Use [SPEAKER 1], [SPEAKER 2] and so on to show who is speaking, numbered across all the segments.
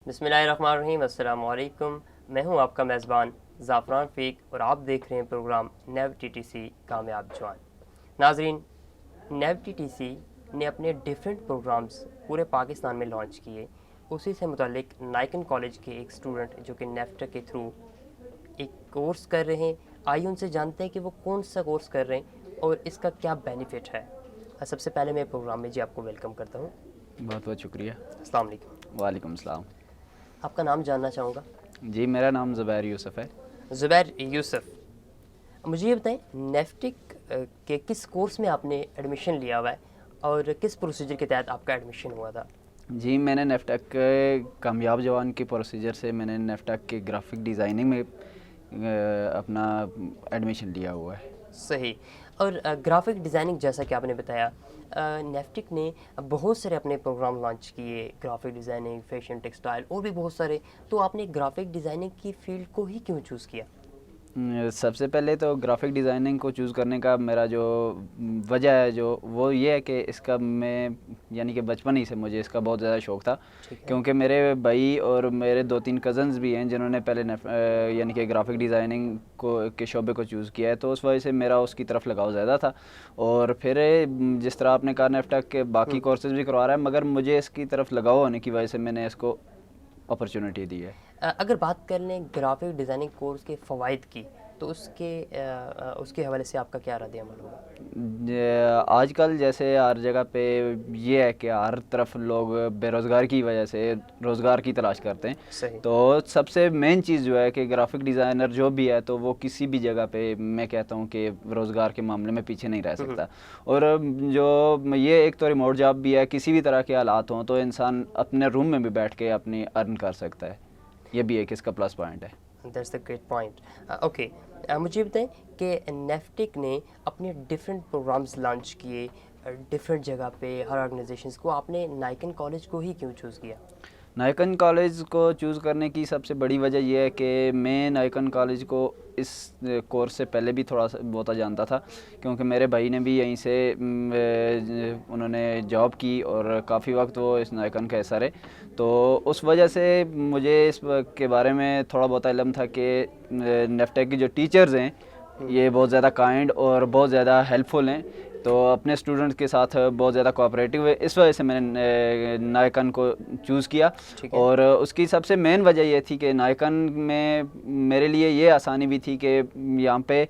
[SPEAKER 1] बिस्मिल्लाहिर्रहमानिर्रहीम, अस्सलाम वालेकुम। मैं हूं आपका मेज़बान ज़ाफ़रान फ़ीक और आप देख रहे हैं प्रोग्राम नेव टीटीसी कामयाब जवान। नाज़रीन, नेव टीटीसी ने अपने डिफरेंट प्रोग्राम्स पूरे पाकिस्तान में लॉन्च किए। उसी से मुतालिक नाइकन कॉलेज के एक स्टूडेंट जो कि नेफ्टा के थ्रू एक कोर्स कर रहे हैं, आइए उनसे जानते हैं कि वो कौन सा कोर्स कर रहे हैं और इसका क्या बेनिफिट है। सबसे पहले मैं प्रोग्राम में जी आपको वेलकम करता हूँ।
[SPEAKER 2] बहुत बहुत शुक्रिया।
[SPEAKER 1] अस्सलाम वालेकुम।
[SPEAKER 2] वालेकुम सलाम।
[SPEAKER 1] आपका नाम जानना चाहूँगा।
[SPEAKER 2] जी, मेरा नाम ज़ुबैर यूसुफ़ है।
[SPEAKER 1] ज़ुबैर यूसुफ़, मुझे ये बताएं नेफ्टिक के किस कोर्स में आपने एडमिशन लिया हुआ है और किस प्रोसीजर के तहत आपका एडमिशन हुआ था?
[SPEAKER 2] जी, मैंने नेफ्टेक के कामयाब जवान के प्रोसीजर से मैंने नेफ्टेक के ग्राफिक डिज़ाइनिंग में अपना एडमिशन लिया हुआ है।
[SPEAKER 1] सही। और ग्राफिक डिज़ाइनिंग जैसा कि आपने बताया, नेफ्टिक ने बहुत सारे अपने प्रोग्राम लॉन्च किए, ग्राफिक डिज़ाइनिंग, फैशन, टेक्सटाइल और भी बहुत सारे। तो आपने ग्राफिक डिज़ाइनिंग की फ़ील्ड को ही क्यों चूज़ किया?
[SPEAKER 2] सबसे पहले तो ग्राफिक डिज़ाइनिंग को चूज़ करने का मेरा जो वजह है जो वो ये है कि इसका मैं यानी कि बचपन ही से मुझे इसका बहुत ज़्यादा शौक़ था, क्योंकि मेरे भाई और मेरे 2-3 कज़न्स भी हैं जिन्होंने पहले यानी कि ग्राफिक डिज़ाइनिंग को के शोबे को चूज़ किया है, तो उस वजह से मेरा उसकी तरफ लगाव ज़्यादा था। और फिर जिस तरह आपने कहा नेफ्टेक के बाकी कोर्सेज़ भी करवा रहा है, मगर मुझे इसकी तरफ लगाव होने की वजह से मैंने इसको अपॉर्चुनिटी दी है।
[SPEAKER 1] अगर बात कर लें ग्राफिक डिज़ाइनिंग कोर्स के फ़वाइद की, तो उसके हवाले से आपका क्या रद्द अमल होगा?
[SPEAKER 2] आजकल जैसे हर जगह पे ये है कि हर तरफ लोग बेरोज़गार की वजह से रोज़गार की तलाश करते हैं।
[SPEAKER 1] सही।
[SPEAKER 2] तो सबसे मेन चीज़ जो है कि ग्राफिक डिज़ाइनर जो भी है तो वो किसी भी जगह पे मैं कहता हूँ कि रोज़गार के मामले में पीछे नहीं रह सकता। और जो ये एक तो रिमोट जॉब भी है, किसी भी तरह के हालात हों तो इंसान अपने रूम में भी बैठ के अपनी अर्न कर सकता है। ये भी एक इसका प्लस पॉइंट है।
[SPEAKER 1] That's the great point. Okay, मुझे बताएं कि नेफ्टिक ने अपने डिफरेंट प्रोग्राम्स लॉन्च किए डिफरेंट जगह पे, हर ऑर्गेनाइजेशंस को। आपने नाइकन कॉलेज को ही क्यों चूज़ किया?
[SPEAKER 2] नाइकन कॉलेज को चूज़ करने की सबसे बड़ी वजह यह है कि मैं नाइकन कॉलेज को इस कोर्स से पहले भी थोड़ा सा बहुत जानता था, क्योंकि मेरे भाई ने भी यहीं से उन्होंने जॉब की और काफ़ी वक्त वो इस नाइकन का हिस्सा रहे, तो उस वजह से मुझे इस के बारे में थोड़ा बहुत इल्म था कि नेफ्टेक की जो टीचर्स हैं ये बहुत ज़्यादा काइंड और बहुत ज़्यादा हेल्पफुल हैं, तो अपने स्टूडेंट्स के साथ बहुत ज़्यादा कोऑपरेटिव है। इस वजह से मैंने नाइकन को चूज़ किया। और उसकी सबसे मेन वजह ये थी कि नाइकन में मेरे लिए ये आसानी भी थी कि यहाँ पे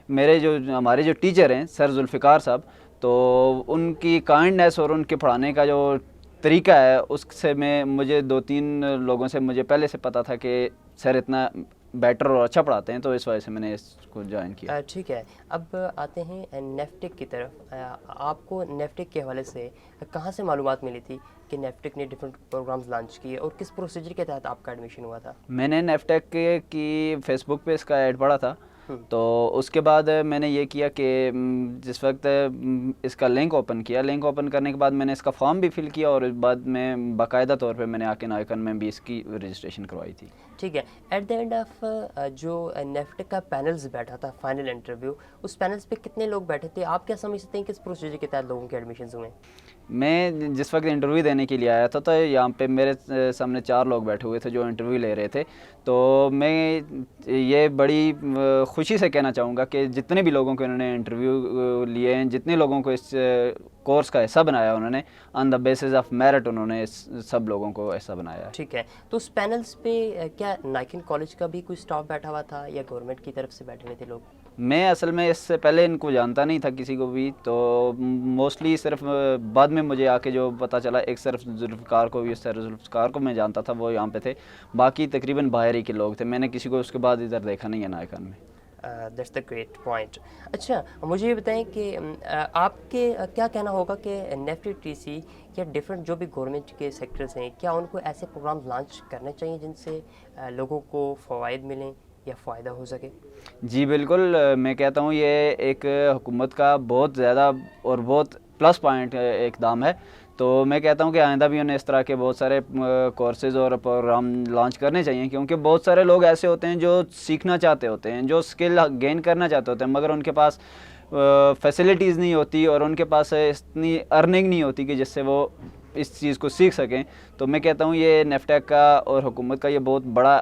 [SPEAKER 2] हमारे जो टीचर हैं सर जुल्फ़िकार साहब, तो उनकी काइंडनेस और उनके पढ़ाने का जो तरीका है उससे मुझे 2-3 लोगों से मुझे पहले से पता था कि सर इतना बेटर और अच्छा पढ़ाते हैं, तो इस वजह से मैंने इसको ज्वाइन किया।
[SPEAKER 1] ठीक है, अब आते हैं नेफ्टिक की तरफ। आपको नेफ्टिक के हवाले से कहाँ से मालूमात मिली थी कि नेफ्टिक ने डिफरेंट प्रोग्राम्स लॉन्च किए और किस प्रोसीजर के तहत आपका एडमिशन हुआ था?
[SPEAKER 2] मैंने नेफ्टेक की फेसबुक पे इसका ऐड पढ़ा था, तो उसके बाद मैंने ये किया कि जिस वक्त इसका लिंक ओपन किया, लिंक ओपन करने के बाद मैंने इसका फॉर्म भी फिल किया और बाद में बाकायदा तौर पे मैंने आके नाइकन में भी इसकी रजिस्ट्रेशन करवाई थी।
[SPEAKER 1] ठीक है, एट द एंड ऑफ जो नेफ्टिक का पैनल्स बैठा था, फाइनल इंटरव्यू, उस पैनल्स पे कितने लोग बैठे थे? आप क्या समझते हैं किस प्रोसीजर के तहत लोगों के एडमिशन हुए?
[SPEAKER 2] मैं जिस वक्त इंटरव्यू देने के लिए आया था तो यहाँ पे मेरे सामने 4 लोग बैठे हुए थे जो इंटरव्यू ले रहे थे, तो मैं ये बड़ी खुशी से कहना चाहूँगा कि जितने भी लोगों को इन्होंने इंटरव्यू लिए हैं, जितने लोगों को इस कोर्स का हिस्सा बनाया उन्होंने, on the basis of merit उन्होंने सब लोगों को हिस्सा बनाया।
[SPEAKER 1] ठीक है, तो उस पैनल्स पे क्या नाइकन कॉलेज का भी कोई स्टाफ बैठा हुआ था या गवर्नमेंट की तरफ से बैठे हुए थे लोग?
[SPEAKER 2] मैं असल में इससे पहले इनको जानता नहीं था किसी को भी, तो मोस्टली सिर्फ बाद में मुझे आके जो पता चला, एक सिर्फ जुल्फ़िकार को भी, सर जुल्फ़िकार को मैं जानता था, वो यहाँ पे थे, बाकी तकरीबन बाहर ही के लोग थे। मैंने किसी को उसके बाद इधर देखा नहीं है नाइकन में।
[SPEAKER 1] That's the great point. अच्छा, मुझे ये बताएं कि आपके क्या कहना होगा कि नेफ्टिक टीसी या डिफरेंट जो भी गवर्नमेंट के सेक्टर्स हैं, क्या उनको ऐसे प्रोग्राम लॉन्च करने चाहिए जिनसे लोगों को फ़वाइद मिलें या फ़ायदा हो सके?
[SPEAKER 2] जी बिल्कुल, मैं कहता हूँ ये एक हुकूमत का बहुत ज़्यादा और बहुत प्लस पॉइंट इक़दाम है, तो मैं कहता हूँ कि आइंदा भी उन्हें इस तरह के बहुत सारे कोर्सेज़ और प्रोग्राम लॉन्च करने चाहिए, क्योंकि बहुत सारे लोग ऐसे होते हैं जो सीखना चाहते होते हैं, जो स्किल गेन करना चाहते होते हैं, मगर उनके पास फैसिलिटीज़ नहीं होती और उनके पास इतनी अर्निंग नहीं होती कि जिससे वो اس چیز کو سیکھ سکیں. تو میں کہتا ہوں یہ نیفٹیک کا اور حکومت کا یہ بہت بڑا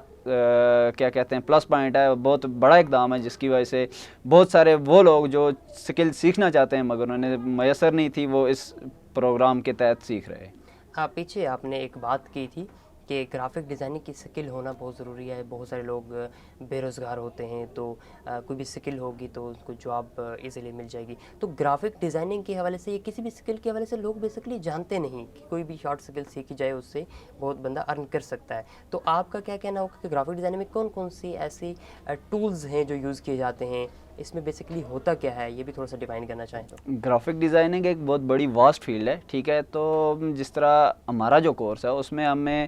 [SPEAKER 2] کیا کہتے ہیں پلس پوائنٹ ہے, بہت بڑا اقدام ہے, جس کی وجہ سے بہت سارے وہ لوگ جو سکل سیکھنا چاہتے ہیں مگر انہیں میسر نہیں تھی, وہ اس پروگرام کے تحت سیکھ رہے ہیں.
[SPEAKER 1] ہاں, پیچھے آپ نے ایک بات کی تھی کہ گرافک ڈیزائننگ کی سکل ہونا بہت ضروری ہے. بہت سارے لوگ بے روزگار ہوتے ہیں, تو کوئی بھی سکل ہوگی تو ان کو جاب ایزیلی مل جائے گی. تو گرافک ڈیزائننگ کے حوالے سے, یہ کسی بھی سکل کے حوالے سے لوگ بیسکلی جانتے نہیں کہ کوئی بھی شارٹ سکل سیکھی جائے اس سے بہت بندہ ارن کر سکتا ہے. تو آپ کا کیا کہنا ہوگا کہ گرافک ڈیزائننگ میں کون کون سی ایسی ٹولز ہیں جو یوز کیے جاتے ہیں, اس میں بیسکلی ہوتا کیا ہے, یہ بھی تھوڑا سا ڈیفائن کرنا چاہیں تو.
[SPEAKER 2] گرافک ڈیزائننگ ایک بہت بڑی واسٹ فیلڈ ہے, ٹھیک ہے. تو جس طرح ہمارا جو کورس ہے اس میں ہمیں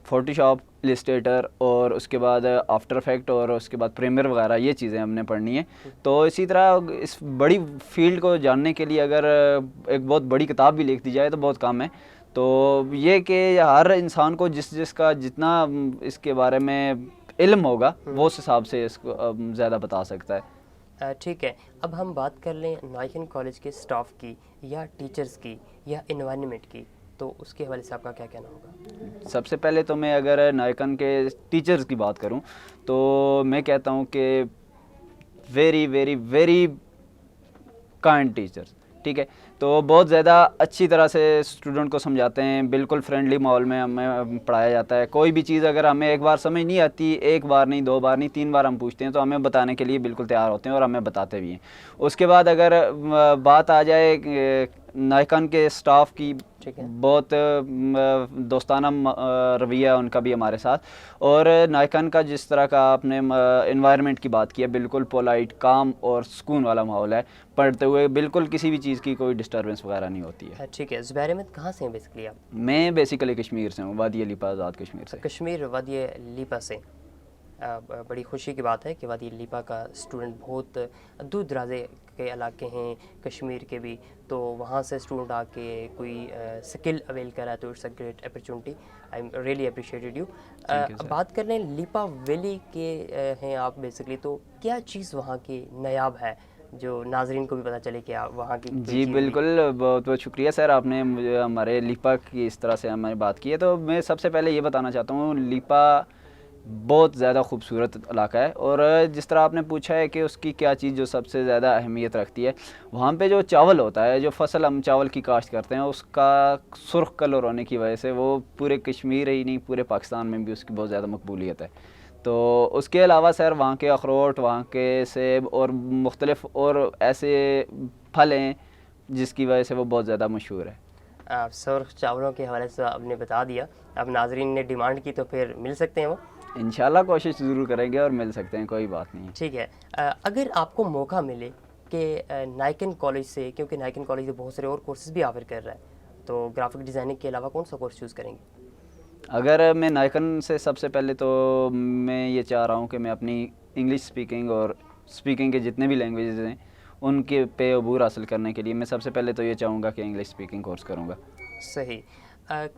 [SPEAKER 2] فوٹو شاپ, السٹریٹر اور اس کے بعد آفٹر افیکٹ اور اس کے بعد پریمیئر وغیرہ یہ چیزیں ہم نے پڑھنی ہیں. تو اسی طرح اس بڑی فیلڈ کو جاننے کے لیے اگر ایک بہت بڑی کتاب بھی لکھ دی جائے تو بہت کم ہے. تو یہ کہ ہر انسان کو جس کا جتنا اس کے بارے میں علم ہوگا وہ اس حساب سے اس کو زیادہ بتا سکتا ہے.
[SPEAKER 1] ٹھیک ہے, اب ہم بات کر لیں نائکن کالج کے اسٹاف کی یا ٹیچرز کی یا انوائرمنٹ کی, تو اس کے حوالے سے آپ کا کیا کہنا ہوگا؟
[SPEAKER 2] سب سے پہلے تو میں اگر نائکن کے ٹیچرز کی بات کروں تو میں کہتا ہوں کہ very very very kind teachers, ٹھیک ہے. تو بہت زیادہ اچھی طرح سے اسٹوڈنٹ کو سمجھاتے ہیں, بالکل فرینڈلی ماحول میں ہمیں پڑھایا جاتا ہے. کوئی بھی چیز اگر ہمیں ایک بار سمجھ نہیں آتی, ایک بار نہیں, دو بار نہیں, 3 بار ہم پوچھتے ہیں تو ہمیں بتانے کے لیے بالکل تیار ہوتے ہیں اور ہمیں بتاتے بھی ہیں. اس کے بعد اگر بات آ جائے نائکن کے اسٹاف کی, بہت دوستانہ رویہ ہے ان کا بھی ہمارے ساتھ. اور نائکن کا جس طرح کا آپ نے انوائرمنٹ کی بات کی ہے, بالکل پولائٹ, کام اور سکون والا ماحول ہے. پڑھتے ہوئے بالکل کسی بھی چیز کی کوئی ڈسٹربنس وغیرہ نہیں ہوتی ہے.
[SPEAKER 1] ٹھیک ہے, زبیر احمد کہاں سے ہیں بیسکلی آپ؟
[SPEAKER 2] میں بیسیکلی کشمیر سے ہوں, وادی لیپا آزاد کشمیر سے.
[SPEAKER 1] کشمیر, وادی لیپا سے. بڑی خوشی کی بات ہے کہ وادی لیپا کا اسٹوڈنٹ بہت دور درازے کے علاقے ہیں کشمیر کے بھی, تو وہاں سے اسٹوڈنٹ آ کے کوئی سکل اویل کرا ہے تو it's a great opportunity. I am really appreciated you. بات کر لیں لیپا ویلی کے ہیں آپ بیسکلی, تو کیا چیز وہاں کی نایاب ہے جو ناظرین کو بھی پتہ چلے کہ وہاں کی؟
[SPEAKER 2] جی بالکل, بہت بہت شکریہ سر, آپ نے مجھے ہمارے لیپا کی اس طرح سے ہماری بات کی ہے. تو میں سب سے پہلے یہ بتانا چاہتا ہوں, لیپا بہت زیادہ خوبصورت علاقہ ہے. اور جس طرح آپ نے پوچھا ہے کہ اس کی کیا چیز جو سب سے زیادہ اہمیت رکھتی ہے, وہاں پہ جو چاول ہوتا ہے, جو فصل ہم چاول کی کاشت کرتے ہیں, اس کا سرخ کلر ہونے کی وجہ سے وہ پورے کشمیر ہی نہیں پورے پاکستان میں بھی اس کی بہت زیادہ مقبولیت ہے. تو اس کے علاوہ سر وہاں کے اخروٹ, وہاں کے سیب اور مختلف اور ایسے پھل ہیں جس کی وجہ سے وہ بہت زیادہ مشہور ہے.
[SPEAKER 1] سرخ چاولوں کے حوالے سے آپ نے بتا دیا, اب ناظرین نے ڈیمانڈ کی تو پھر مل سکتے ہیں وہ؟
[SPEAKER 2] انشاءاللہ کوشش ضرور کریں گے اور مل سکتے ہیں, کوئی بات نہیں.
[SPEAKER 1] ٹھیک ہے, اگر آپ کو موقع ملے کہ نائکن کالج سے, کیونکہ نائکن کالج سے بہت سارے اور کورسز بھی آفر کر رہا ہے, تو گرافک ڈیزائننگ کے علاوہ کون سا کورس چوز کریں گے؟
[SPEAKER 2] اگر میں نائکن سے سب سے پہلے تو میں یہ چاہ رہا ہوں کہ میں اپنی انگلش سپیکنگ اور سپیکنگ کے جتنے بھی لینگویجز ہیں ان کے پہ عبور حاصل کرنے کے لیے میں سب سے پہلے تو یہ چاہوں گا کہ انگلش سپیکنگ کورس کروں گا.
[SPEAKER 1] صحیح.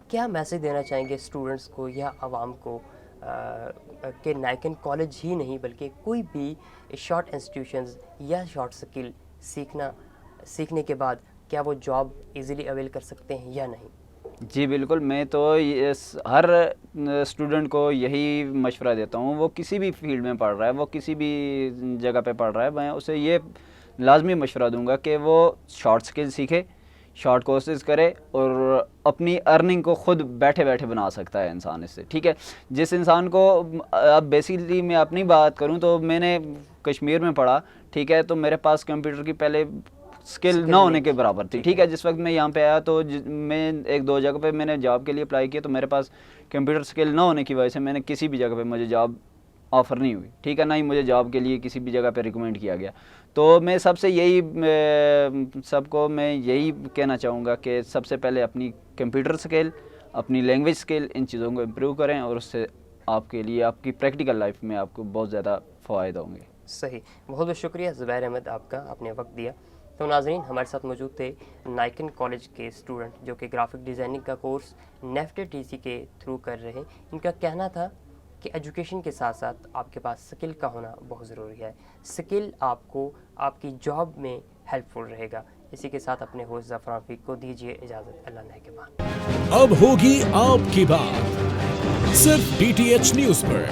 [SPEAKER 1] کیا میسیج دینا چاہیں گے اسٹوڈنٹس کو یا عوام کو کہ نائکن کالج ہی نہیں بلکہ کوئی بھی شارٹ انسٹیٹیوشنز یا شارٹ سکل سیکھنے کے بعد کیا وہ جاب ایزیلی اویل کر سکتے ہیں یا نہیں؟
[SPEAKER 2] جی بالکل, میں تو ہر اسٹوڈنٹ کو یہی مشورہ دیتا ہوں, وہ کسی بھی فیلڈ میں پڑھ رہا ہے, وہ کسی بھی جگہ پہ پڑھ رہا ہے, میں اسے یہ لازمی مشورہ دوں گا کہ وہ شارٹ سکل سیکھے, شارٹ کورسز کرے اور اپنی ارننگ کو خود بیٹھے بیٹھے بنا سکتا ہے انسان اس سے. ٹھیک ہے, جس انسان کو اب بیسیکلی میں اپنی بات کروں تو میں نے کشمیر میں پڑھا, ٹھیک ہے, تو میرے پاس کمپیوٹر کی پہلے اسکل نہ ہونے کے برابر تھی. ٹھیک ہے, جس وقت میں یہاں پہ آیا تو میں 1-2 جگہ پہ میں نے جاب کے لیے اپلائی کیا, تو میرے پاس کمپیوٹر اسکل نہ ہونے کی وجہ سے میں نے کسی بھی جگہ پہ مجھے جاب آفر نہیں ہوئی. ٹھیک ہے, نہ ہی مجھے جاب کے لیے کسی بھی جگہ پہ ریکمینڈ کیا گیا. تو میں سب کو میں یہی کہنا چاہوں گا کہ سب سے پہلے اپنی کمپیوٹر اسکل, اپنی لینگویج اسکل, ان چیزوں کو امپروو کریں اور اس سے آپ کے لیے آپ کی پریکٹیکل لائف میں آپ کو بہت زیادہ فوائد ہوں گے.
[SPEAKER 1] صحیح, بہت بہت شکریہ زبیر احمد آپ کا, آپ نے وقت دیا. تو ناظرین, ہمارے ساتھ موجود تھے نائکن کالج کے اسٹوڈنٹ جو کہ گرافک ڈیزائننگ کا کورس نیفٹے ٹی سی کے تھرو کر رہے ہیں. ان کا کہنا تھا کہ ایجوکیشن کے ساتھ ساتھ آپ کے پاس سکل کا ہونا بہت ضروری ہے. سکل آپ کو آپ کی جاب میں ہیلپ فل رہے گا, اسی کے ساتھ اپنے ہوسٹ ظفران رفیق کو دیجیے اجازت، اللہ نگہبان۔
[SPEAKER 3] اب ہوگی آپ کی بات صرف DTH نیوز پر۔